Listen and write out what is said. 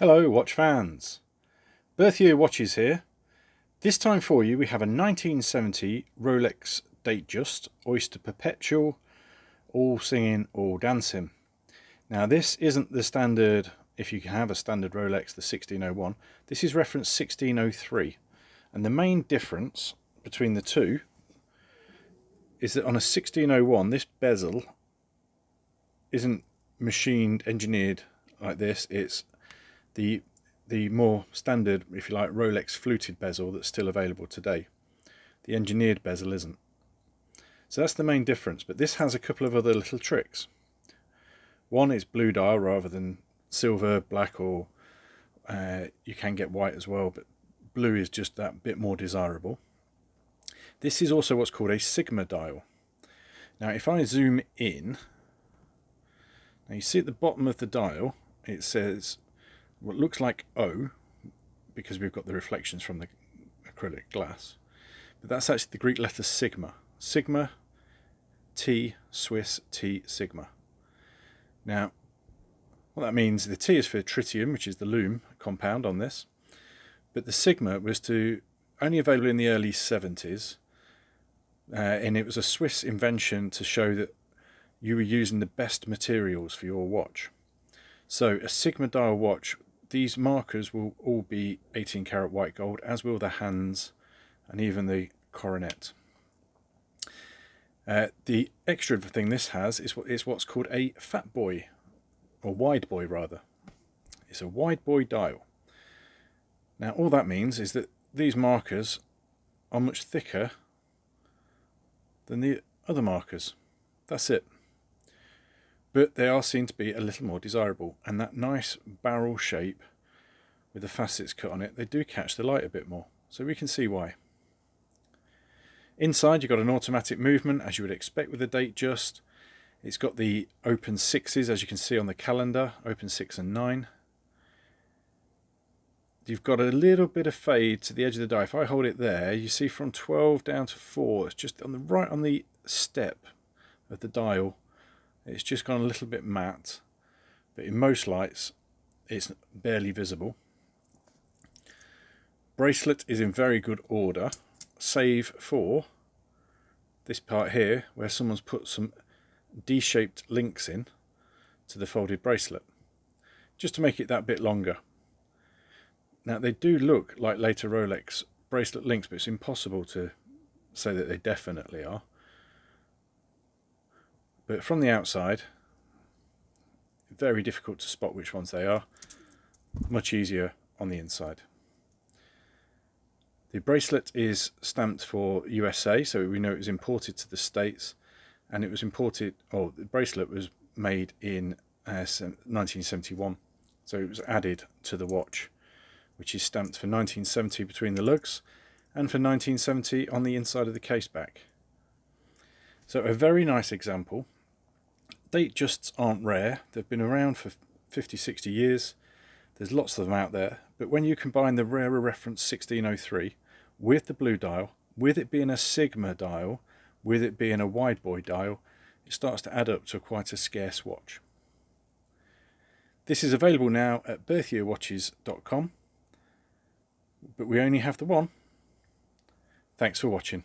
Hello watch fans, birth year watches here. This time for you we have a 1970 Rolex Datejust Oyster Perpetual, all singing, all dancing. Now this isn't the standard, if you can have a standard Rolex, the 1601. This is reference 1603, and the main difference between the two is that on a 1601 this bezel isn't machined, engineered like this. It's the more standard, if you like, Rolex fluted bezel that's still available today. The engineered bezel isn't. So that's the main difference, but this has a couple of other little tricks. One is blue dial rather than silver, black, or you can get white as well, but blue is just that bit more desirable. This is also what's called a Sigma dial. Now if I zoom in, now you see at the bottom of the dial it says what looks like O, because we've got the reflections from the acrylic glass, but that's actually the Greek letter sigma. Sigma, T, Swiss, T, sigma. Now what that means, the T is for tritium, which is the loom compound on this, but the sigma was only available in the early 70s, and it was a Swiss invention to show that you were using the best materials for your watch. So a Sigma dial watch, these markers will all be 18 karat white gold, as will the hands and even the coronet. The extra thing this has is what's called a fat boy, or wide boy rather. It's a wide boy dial. Now all that means is that these markers are much thicker than the other markers. That's it. But they are seen to be a little more desirable, and that nice barrel shape with the facets cut on it, they do catch the light a bit more, so we can see why. Inside you've got an automatic movement, as you would expect with a Datejust. It's got the open 6s, as you can see on the calendar, open 6 and 9. You've got a little bit of fade to the edge of the dial. If I hold it there, you see from 12 down to 4, it's just on the right on the step of the dial. It's just gone a little bit matte, but in most lights it's barely visible. Bracelet is in very good order, save for this part here where someone's put some D-shaped links in to the folded bracelet, just to make it that bit longer. Now they do look like later Rolex bracelet links, but it's impossible to say that they definitely are. But from the outside, very difficult to spot which ones they are. Much easier on the inside. The bracelet is stamped for USA, so we know it was imported to the States, and it was imported, or the bracelet was made in 1971, so it was added to the watch, which is stamped for 1970 between the lugs and for 1970 on the inside of the case back. So a very nice example. Datejusts aren't rare. They've been around for 50-60 years. There's lots of them out there, but when you combine the rarer reference 1603 with the blue dial, with it being a Sigma dial, with it being a wide boy dial, it starts to add up to quite a scarce watch. This is available now at birthyearwatches.com, but we only have the one. Thanks for watching.